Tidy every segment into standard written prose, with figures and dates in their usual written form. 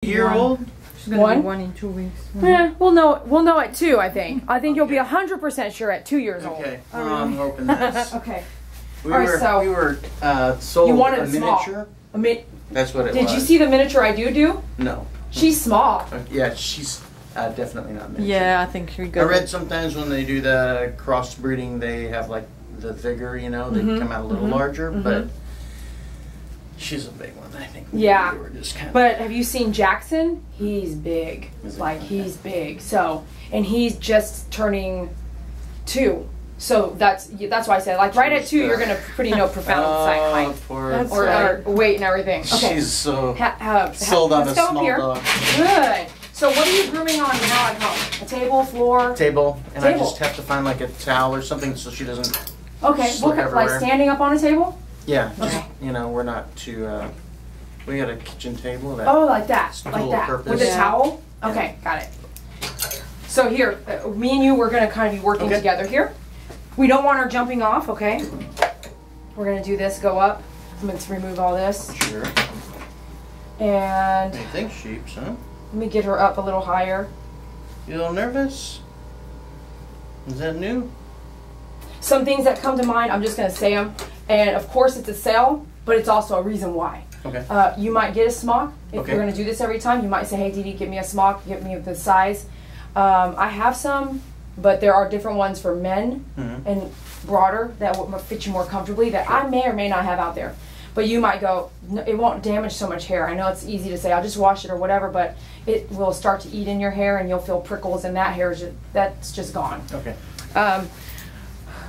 2-year-old? She's gonna be 1 in 2 weeks. Yeah, we'll know it too, I think. I think you'll be 100% sure at 2 years old. Okay. Well, I'm hoping that's... Okay. We were sold you wanted a miniature. That's what it was. Did you see the miniature I do? No. She's small. Yeah, she's definitely not miniature. Yeah, I think you're good. I read sometimes when they do the crossbreeding, they have like the vigor, you know, they come out a little larger, but she's a big one, I think. Yeah. We were just kind of... But have you seen Jackson? He's big. Like, he's big. So, and he's just turning 2. So that's why I said, like, right at 2, you're going to pretty know profound height. Or weight and everything. Okay. She's so sold on a small dog. Good. So what are you grooming on now at home? A table, floor? Table. And I just have to find like a towel or something so she doesn't slip everywhere. Like standing up on a table? Yeah. Just, you know, we're not too, we got a kitchen table that... Oh, like that. Like that. Purpose. With a towel? Okay, got it. So here, me and you, we're going to kind of be working together here. We don't want her jumping off, okay? We're going to do this, go up. I'm going to remove all this. Sure. And... I think sheeps, huh? Let me get her up a little higher. You a little nervous? Is that new? Some things that come to mind, I'm just going to say them. And of course it's a sale, but it's also a reason why. Okay. You might get a smock. If you're going to do this every time, you might say, hey, Dee, get me a smock, get me the size. I have some, but there are different ones for men and broader that will fit you more comfortably that I may or may not have out there. But you might go, no, it won't damage so much hair. I know it's easy to say, I'll just wash it or whatever, but it will start to eat in your hair and you'll feel prickles and that hair, that's just gone. Okay.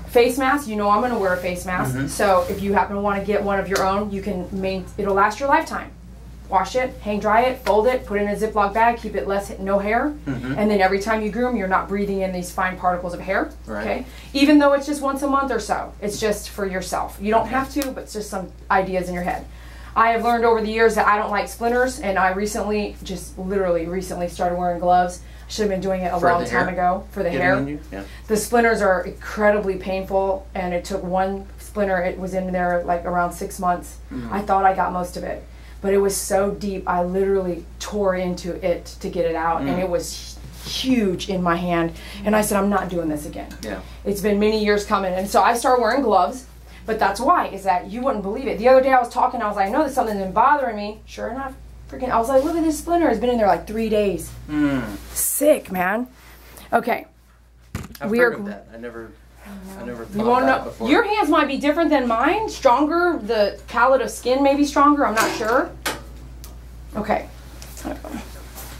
Face mask, you know I'm going to wear a face mask. So if you happen to want to get one of your own, you can it'll last your lifetime. Wash it, hang dry it, fold it, put it in a Ziploc bag, keep it no hair. And then every time you groom, you're not breathing in these fine particles of hair. Right. Okay. Even though it's just once a month or so. It's just for yourself. You don't have to, but it's just some ideas in your head. I have learned over the years that I don't like splinters, and I recently, literally recently started wearing gloves. Should have been doing it a long time ago for the hair. Yeah. The splinters are incredibly painful, and it took one splinter. It was in there like around 6 months. I thought I got most of it, but it was so deep. I literally tore into it to get it out, and it was huge in my hand. And I said, I'm not doing this again. Yeah. It's been many years coming, and so I started wearing gloves. But that's why, is that you wouldn't believe it. The other day I was talking, I was like, I know that something's been bothering me. Sure enough, I was like, look at this splinter. It's been in there like 3 days. Sick, man. Okay. I've heard of that. I never thought that before. Your hands might be different than mine. Stronger. The palette of skin may be stronger. I'm not sure. Okay.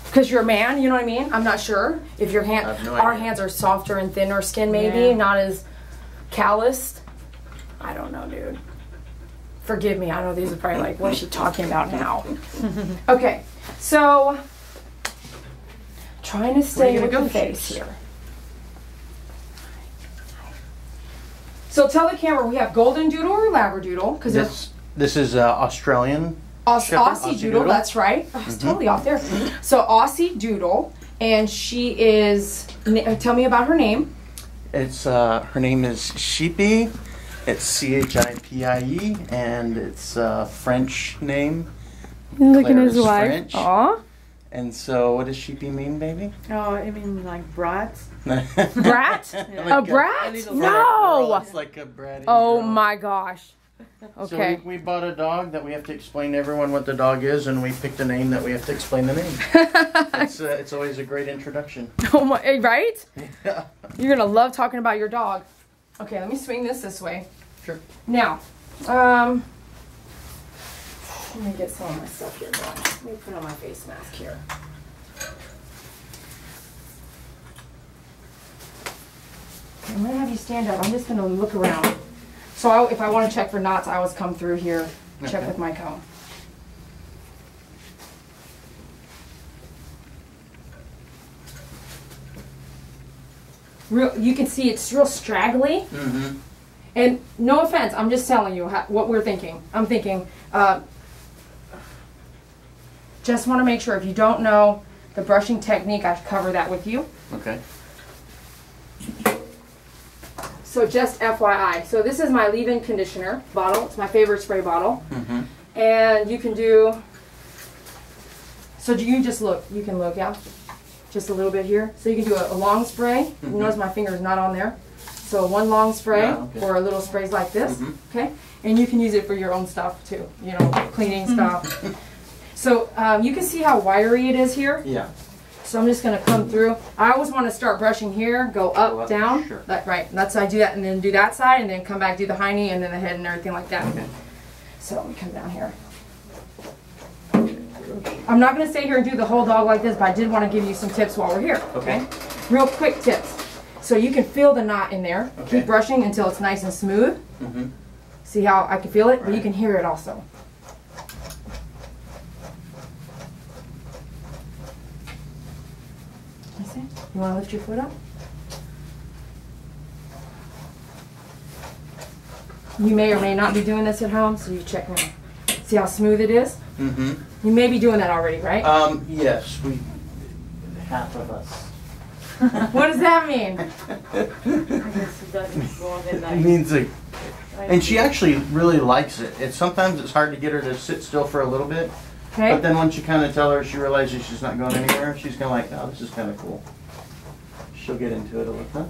Because you're a man, you know what I mean? I'm not sure. If your hand, our hands are softer and thinner skin maybe, not as calloused. I don't know, dude. Forgive me. I know these are probably like, what is she talking about now? Okay, so trying to stay with the face here. So tell the camera we have golden doodle or labradoodle because this is Australian. Aussiedoodle, that's right. I was totally off there. So Aussiedoodle, and she is. Tell me about her name. It's her name is Sheepy. It's Chipie, and it's a French name. Look at his wife. French. Aw. And so, what does Sheepy mean, baby? Oh, I mean like brat. Brat? A brat? No! It's like a bratty Oh girl. My gosh. Okay. So we bought a dog that we have to explain to everyone what the dog is, and we picked a name that we have to explain the name. It's always a great introduction. Oh my, right? Yeah. You're gonna love talking about your dog. Okay, let me swing this way. Sure. Now, let me get some of my stuff here going. Let me put on my face mask here. Okay, I'm gonna have you stand up. I'm just gonna look around. So if I want to check for knots, I always come through here, check with my comb. You can see it's real straggly. And no offense, I'm just telling you what we're thinking. I'm thinking, just want to make sure if you don't know the brushing technique, I cover that with you. Okay. So just FYI. So this is my leave-in conditioner bottle. It's my favorite spray bottle. And you can do So you can just look. You can look, yeah. Just a little bit here. So you can do a long spray. You notice my finger is not on there. So one long spray or a little sprays like this. Okay. And you can use it for your own stuff too. You know, cleaning stuff. So you can see how wiry it is here. Yeah. So I'm just going to come through. I always want to start brushing here, go up, down. Sure. Right. That's how I do that, and then do that side, and then come back, do the hiney, and then the head and everything like that. Okay. So let me come down here. I'm not going to stay here and do the whole dog like this, but I did want to give you some tips while we're here. Okay. Real quick tips. So you can feel the knot in there. Okay. Keep brushing until it's nice and smooth. See how I can feel it? Right. But you can hear it also. You want to lift your foot up? You may or may not be doing this at home, so you check now. See how smooth it is? You may be doing that already, right? Yes, half of us. What does that mean? I guess it doesn't go than It means like, and she actually really likes it. Sometimes it's hard to get her to sit still for a little bit. Okay. But then once you kind of tell her, she realizes she's not going anywhere. She's kind of like, oh, this is kind of cool. She'll get into it a little bit.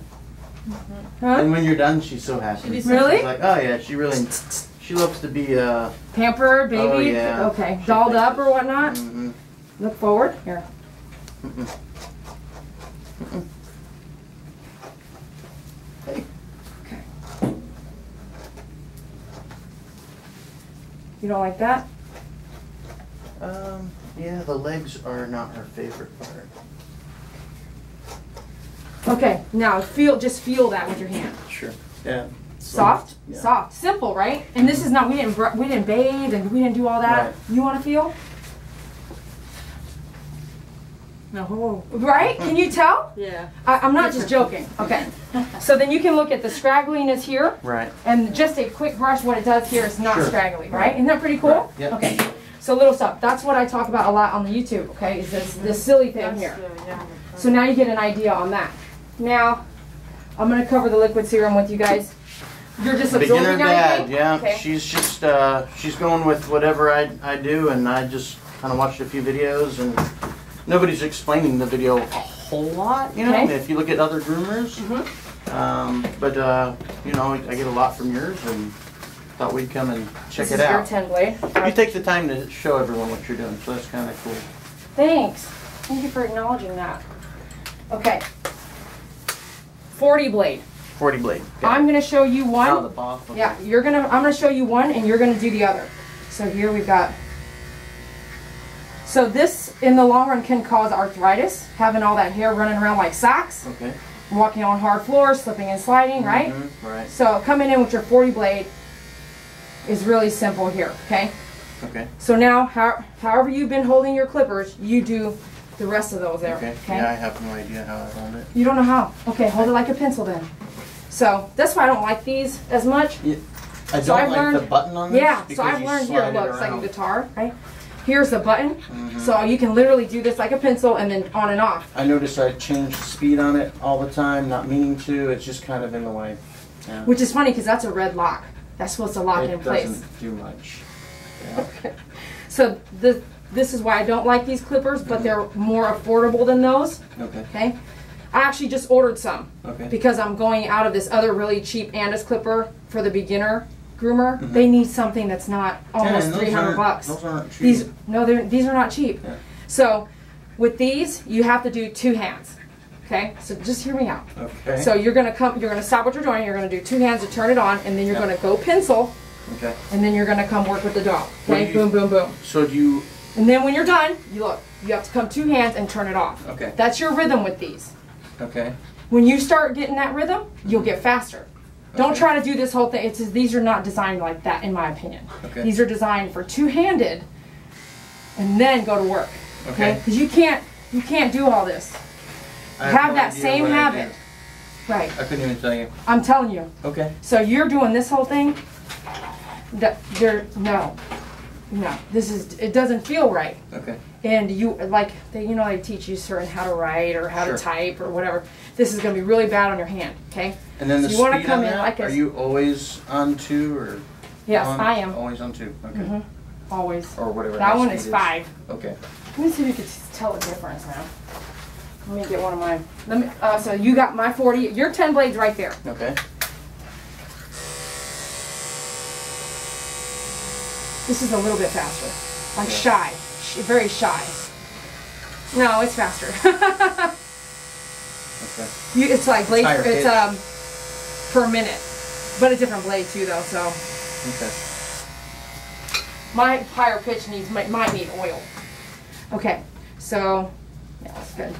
And when you're done, she's so happy. Really? She's like, oh yeah, she loves to be pampered, baby. Oh, yeah. Okay, dolled up or whatnot. Look forward here. Hey. Okay. You don't like that? Yeah, the legs are not her favorite part. Okay, now just feel that with your hand. Sure. Yeah. Soft, soft, simple, right? And this is not. We didn't bathe and we didn't do all that. Right. You want to feel? No. Right? Can you tell? Yeah. I'm not just joking. Okay. So then you can look at the scraggliness here. Right. And just a quick brush, what it does here is not scraggly, right? Isn't that pretty cool? Right. Yep. Okay. So little stuff. That's what I talk about a lot on the YouTube. Okay, is this silly thing here. So now you get an idea on that. Now, I'm going to cover the liquid serum with you guys. You're just absorbing beginner dad, everything? yeah. Okay. She's just she's going with whatever I do, and I just kind of watched a few videos, and nobody's explaining the video a whole lot, you know. Okay. If you look at other groomers, but you know, I get a lot from yours, and thought we'd come and check it out. This is your 10 blade. You take the time to show everyone what you're doing, so that's kind of cool. Thanks. Thank you for acknowledging that. Okay. 40 blade. 40 blade. Okay. I'm going to show you one. Oh, the boss. Okay. Yeah, I'm going to show you one, and you're going to do the other. So here we've got. So this, in the long run, can cause arthritis, having all that hair running around like socks. Okay. Walking on hard floors, slipping and sliding, right? Right. So coming in with your 40 blade is really simple here, okay? Okay. So now, however you've been holding your clippers, you do the rest of those there. Okay. Yeah, I have no idea how I hold it. You don't know how? Okay, hold it like a pencil then. So that's why I don't like these as much. Yeah. I don't like the button on this. Yeah, so I've learned here, look, it's like a guitar, right? Here's the button, so you can literally do this like a pencil and then on and off. I notice I change the speed on it all the time, not meaning to. It's just kind of in the way. Yeah. Which is funny because that's a red lock. That's supposed to lock in place. It doesn't do much. Yeah. Okay. So this is why I don't like these clippers, but they're more affordable than those. Okay. Okay. I actually just ordered some. Okay. Because I'm going out of this other really cheap Andis clipper for the beginner groomer. They need something that's not almost 300 bucks. Those aren't cheap. These are not cheap. Yeah. So with these, you have to do 2 hands. Okay, so just hear me out. Okay. So you're gonna stop what you're doing. You're gonna do 2 hands to turn it on, and then you're gonna go pencil. Okay. And then you're gonna come work with the dog. Okay, boom, boom, boom. So do you? And then when you're done, you have to come 2 hands and turn it off. Okay. That's your rhythm with these. Okay. When you start getting that rhythm, you'll get faster. Don't try to do this whole thing. These are not designed like that, in my opinion. Okay. These are designed for 2-handed, and then go to work. Okay. Because you can't do all this. Have that same habit. Right. I couldn't even tell you. I'm telling you. Okay. So you're doing this whole thing. No. It doesn't feel right. Okay. And they teach you certain how to write or how to type or whatever. This is going to be really bad on your hand. Okay. And then so you want to come in like are you always on 2 or? Yes, I am. Always on 2. Okay. Always. Or whatever. That one is 5. Okay. Let me see if you can tell the difference now. Let me get one of mine. Let me. So you got my 40. Your 10 blades right there. Okay. This is a little bit faster. Like shy. Very shy. No, it's faster. Okay. It's like blade. It's pitch. per minute, but a different blade too, though. So. Okay. My higher pitch might need oil. Okay. So. Yeah, that's good.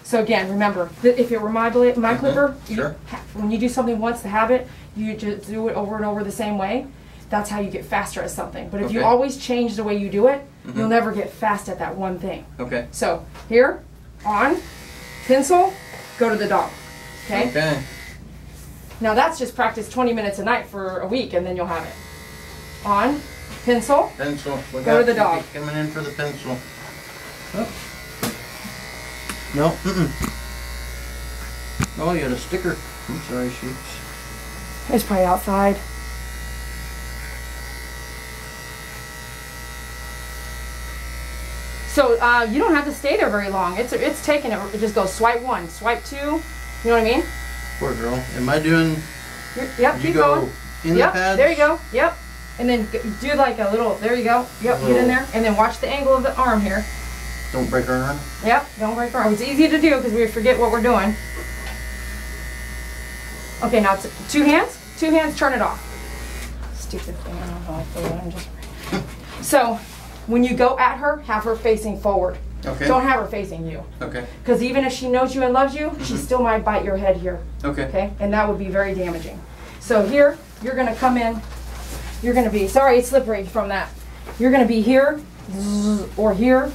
So again, remember, if it were my clipper, sure. When you do something once, the habit, you just do it over and over the same way. That's how you get faster at something. But if you always change the way you do it, you'll never get fast at that one thing. Okay. So here, on, pencil, go to the dog. Okay? Okay. Now that's just practice 20 minutes a night for a week, and then you'll have it. On, pencil, pencil. Go to the dog. Coming in for the pencil. Oh. No. Oh, you had a sticker. I'm sorry, sheeps. It's probably outside. So you don't have to stay there very long. It's taking it. It just goes swipe 1, swipe 2. You know what I mean? Poor girl. Am I doing? Yep. Keep going. In the pads? There you go. Yep. And then do like a little. There you go. Yep. Get in there, and then watch the angle of the arm here. Don't break her arm. Yep. Don't break her arm. It's easy to do because we forget what we're doing. Okay. Now it's 2 hands. 2 hands. Turn it off. Stupid thing. I don't know how I feel. I'm just. So. When you go at her, have her facing forward. Okay. Don't have her facing you. Okay. Because even if she knows you and loves you, she still might bite your head here. Okay. Okay? And that would be very damaging. So here, you're going to come in. You're going to be, sorry, it's slippery from that. You're going to be here, or here.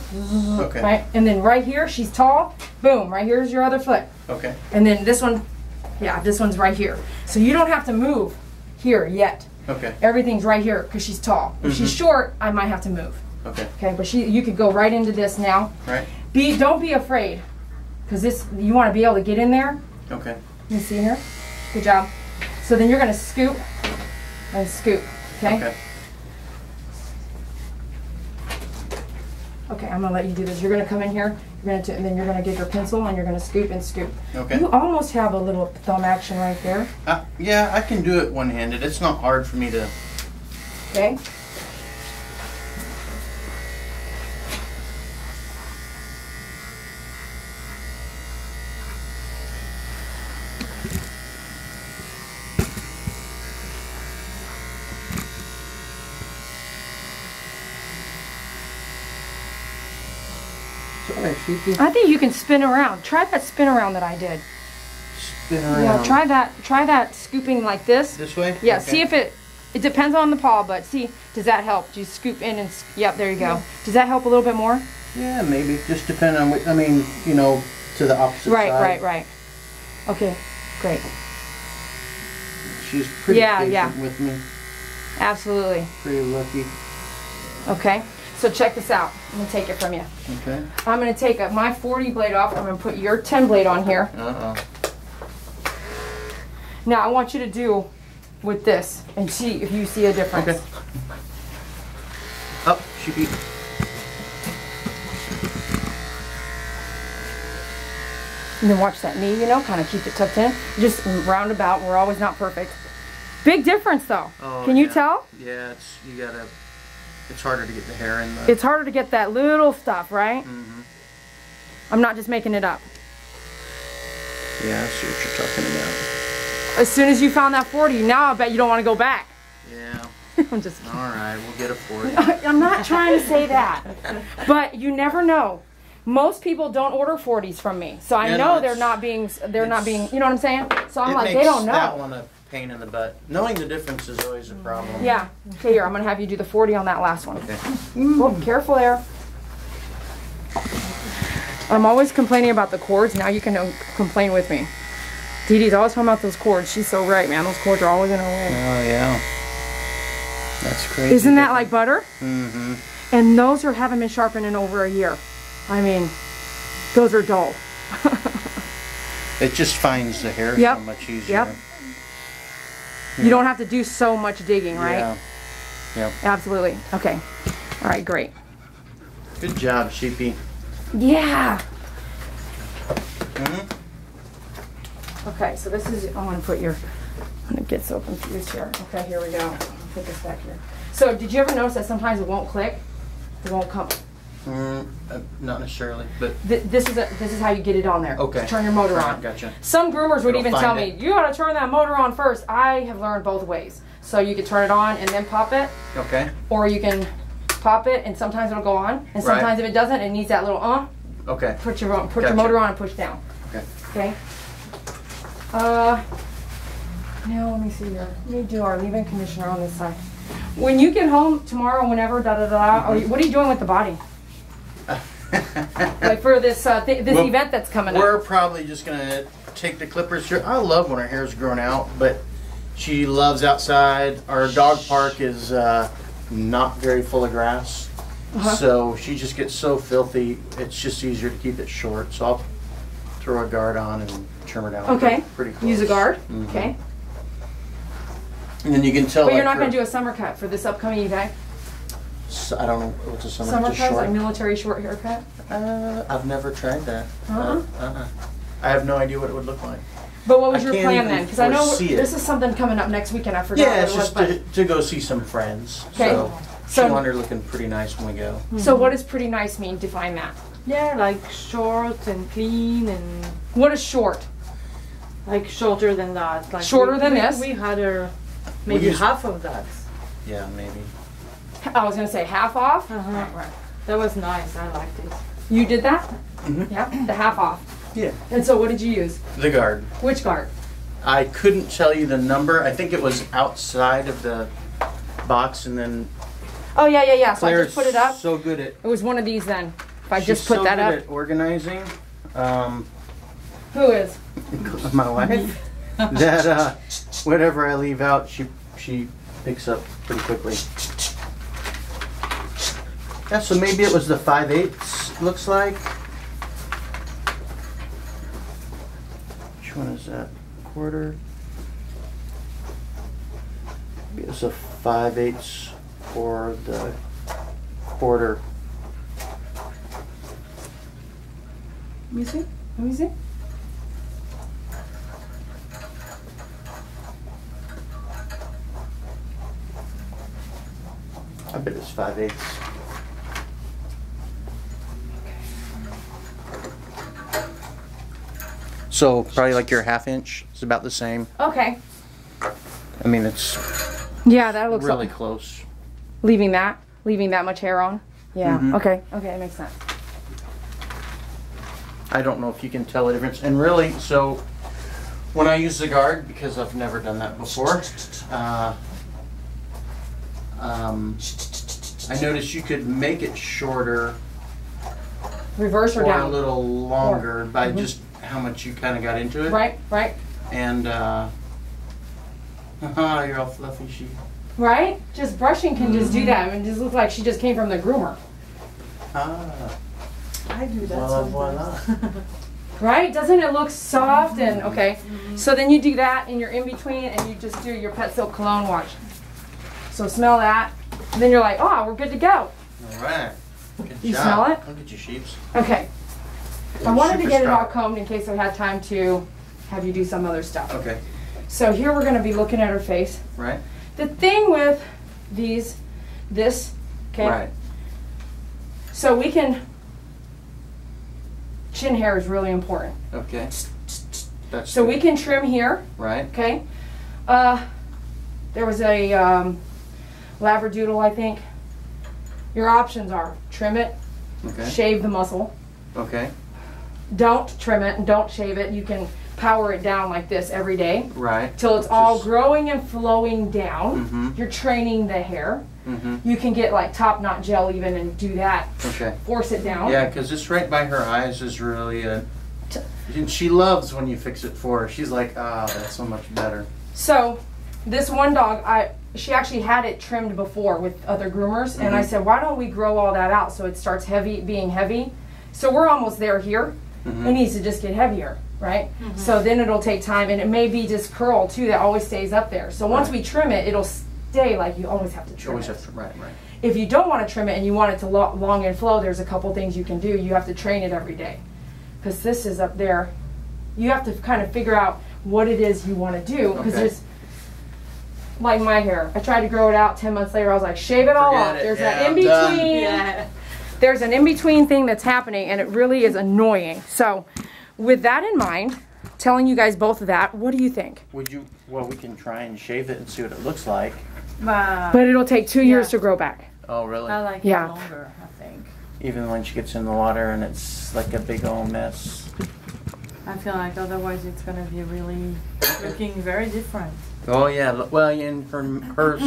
Okay. Right? And then right here, she's tall. Boom. Right here's your other foot. Okay. And then this one, yeah, this one's right here. So you don't have to move here yet. Okay. Everything's right here because she's tall. If she's short, I might have to move. Okay. Okay, but you could go right into this now. Right. Don't be afraid, because you want to be able to get in there. Okay. You see here? Good job. So then you're going to scoop and scoop. Okay. Okay. Okay, I'm going to let you do this. You're going to come in here. And then you're going to get your pencil and you're going to scoop and scoop. Okay. You almost have a little thumb action right there. Yeah, I can do it one-handed. It's not hard for me to. Okay. I think you can spin around. Try that spin around that I did. Spin around. Yeah, try that scooping like this. This way? Yeah, okay. see if it depends on the paw, but see, does that help? Do you scoop in and, yep, there you go. Does that help a little bit more? Yeah, maybe. Just depending on what, I mean, you know, to the opposite side. Right. Okay, great. She's pretty patient with me. Absolutely. Pretty lucky. Okay. So check this out. I'm going to take it from you. Okay. I'm going to take my 40 blade off. I'm going to put your 10 blade on here. Now I want you to do with this and see if you see a difference. Okay. Up, she beat. And then watch that knee, kind of keep it tucked in. Just roundabout. We're always not perfect. Big difference though. Oh, Can you tell? Yeah, it's harder to get the hair in the... It's harder to get that little stuff, right? Mm-hmm. I'm not just making it up. Yeah, I see what you're talking about. As soon as you found that 40, now I bet you don't want to go back. Yeah. I'm just kidding. All right, we'll get a 40. I'm not trying to say that. But you never know. Most people don't order 40s from me. So I know they're not being, you know what I'm saying? So I'm like, they don't know. That one a pain in the butt. Knowing the difference is always a problem. Yeah. Okay, here, I'm going to have you do the 40 on that last one. Okay. Oh, careful there. I'm always complaining about the cords. Now you can complain with me. Dee Dee's always talking about those cords. She's so right, man. Those cords are always in her way. Oh, yeah. That's crazy. Isn't that like butter? Mm-hmm. And those haven't been sharpened in over a year. I mean, those are dull. It just finds the hair so much easier. Yep. You don't have to do so much digging, right? Yeah. Yep. Absolutely. Okay. All right, great. Good job, Sheepy. Yeah. Okay, so this is, I'm gonna get so confused here. Okay, here we go. I'll put this back here. So did you ever notice that sometimes it won't click? It won't come. Not necessarily, but this is how you get it on there. Okay. Just turn your motor on. Gotcha. Some groomers would It'll even tell me, you gotta turn that motor on first. I have learned both ways. So you can turn it on and then pop it. Okay. Or you can pop it and sometimes it'll go on. And sometimes if it doesn't, it needs that little Okay. Put your motor on and push down. Okay. Okay. Now let me see here. Let me do our leave-in conditioner on this side. When you get home tomorrow, whenever, what are you doing with the body? Like for this event that's coming up. We're probably just gonna take the clippers here. I love when her hair's grown out, but she loves outside. Our dog park is not very full of grass, so she just gets so filthy. It's just easier to keep it short. So I'll throw a guard on and trim her down. Okay. Pretty close. Use a guard. Okay. And then you can tell. But you're not going to do a summer cut for this upcoming event? I don't know what's a summer cut. Summer cut, like military short haircut? I've never tried that. I have no idea what it would look like. But what was your plan then? Because I know this is something coming up next weekend. I forgot. Yeah, it's just to go see some friends. Okay. So she wanted her looking pretty nice when we go. So what does pretty nice mean? Define that. Yeah, like short and clean and. What is short? Like shorter than that. Like shorter than this? We had her maybe half of that. Yeah, maybe. I was going to say half off. Right. That was nice. I liked it. You did that? Yeah, the half off. Yeah. And so what did you use? The guard. Which guard? I couldn't tell you the number. I think it was outside of the box, and then. Oh yeah. So Claire's I just put it up. So good at. It was one of these then. If I just put that up. She's so good at organizing. Who is? My wife. That whatever I leave out, she picks up pretty quickly. Yeah, so maybe it was the 5/8. Looks like. Which one is that? Quarter. Maybe it's a 5/8 for the quarter. Let me see. Let me see. I bet it's 5/8. So probably like your 1/2 inch. It's about the same. Okay. I mean, it's that looks really close. Leaving that much hair on. Yeah. Okay. Okay, that makes sense. I don't know if you can tell the difference. And really, so when I use the guard, because I've never done that before, I noticed you could make it shorter, reverse or or down, a little longer by just how much you kind of got into it. Right. And you're all fluffy sheep. Right? Just brushing can just do that. I mean, it just looks like she just came from the groomer. I do that Voila. Right? Doesn't it look soft and okay? So then you do that and you're in between and you just do your Pet Silk cologne wash. So smell that. And then you're like, oh, we're good to go. All right. Good You job. smell it? Look at you, sheeps. Okay. I wanted to get it all strong. combed in case I had time to have you do some other stuff. Okay. So here we're going to be looking at her face. Right. The thing with this, okay? Right. So we can, chin hair is really important. Okay. That's So we can trim here, right. okay? There was a Labradoodle, I think. Your options are trim it, Okay. shave the muscle. Okay. Don't trim it and don't shave it. You can power it down like this every day Right. till it's all growing and flowing down. You're training the hair. You can get like top knot gel even and do that. Okay. Force it down. Yeah, because this right by her eyes is really and she loves when you fix it for her. She's like, that's so much better. So this one dog, she actually had it trimmed before with other groomers, and I said, why don't we grow all that out so it starts being heavy? So we're almost there here. It needs to just get heavier, right? So then it'll take time, and it may be just curl too that always stays up there. So once we trim it, it'll stay like you always have to trim Always it. have to, right. If you don't want to trim it and you want it to long and flow, there's a couple things you can do. You have to train it every day. Because this is up there. You have to kind of figure out what it is you want to do. Because there's, like my hair, I tried to grow it out, 10 months later I was like, shave it all off. There's that in-between. Yeah. There's an in-between thing that's happening, and it really is annoying. So with that in mind, telling you guys both of that, what do you think? Well, we can try and shave it and see what it looks like. But it'll take 2 years to grow back. Oh, really? I like it longer, I think. Even when she gets in the water and it's like a big old mess. I feel like otherwise it's going to be really looking very different. Oh, yeah. Well, and her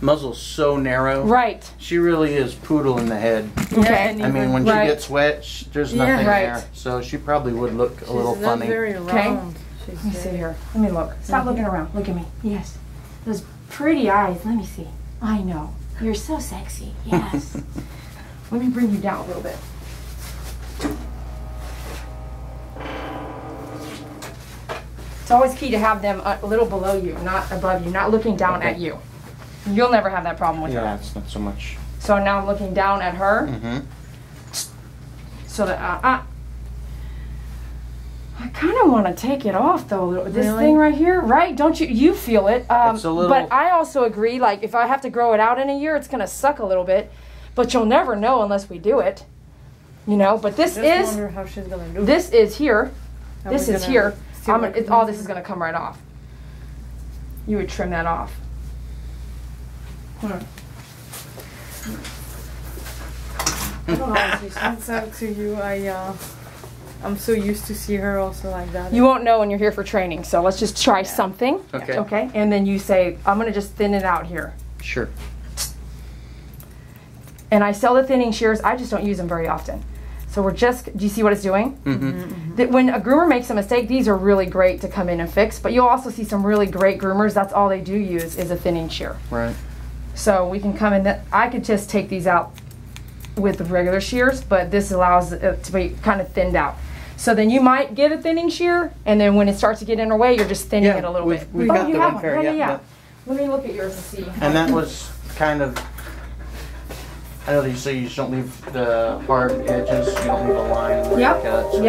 muzzle's so narrow. Right. She really is poodle in the head. Okay. I mean, when she gets wet, there's nothing there. So she probably would look a little funny. Very round. Let me see here. Let me look. Stop looking around. Look at me. Yes. Those pretty eyes. Let me see. I know. You're so sexy. Yes. Let me bring you down a little bit. It's always key to have them a little below you, not above you, not looking down at you. You'll never have that problem with her. Yeah, it's not so much. So now I'm looking down at her. Mm-hmm. So that I kind of want to take it off though. This thing right here, right? Don't you? You feel it. It's a little. But I also agree. Like if I have to grow it out in a year, it's gonna suck a little bit. But you'll never know unless we do it. You know. But this is. Wonder how she's gonna do. This is here. This is here. All this is gonna come right off. You would trim that off. I don't know if she sends out to you. I'm so used to see her also like that. You won't know when you're here for training, so let's just try something. Okay. Okay, and then you say, I'm gonna just thin it out here. Sure. And I sell the thinning shears, I just don't use them very often. So we're just, do you see what it's doing? Mm-hmm. When a groomer makes a mistake, these are really great to come in and fix, but you'll also see some really great groomers, that's all they do use is a thinning shear. Right. So we can come in, I could just take these out with the regular shears, but this allows it to be kind of thinned out. So then you might get a thinning shear, and then when it starts to get in her way, you're just thinning it a little bit. We've got you the have one one. pair, Yeah. Let me look at yours and see. And that was kind of, I know that you say you just don't leave the hard edges, you don't leave a line where you cut. So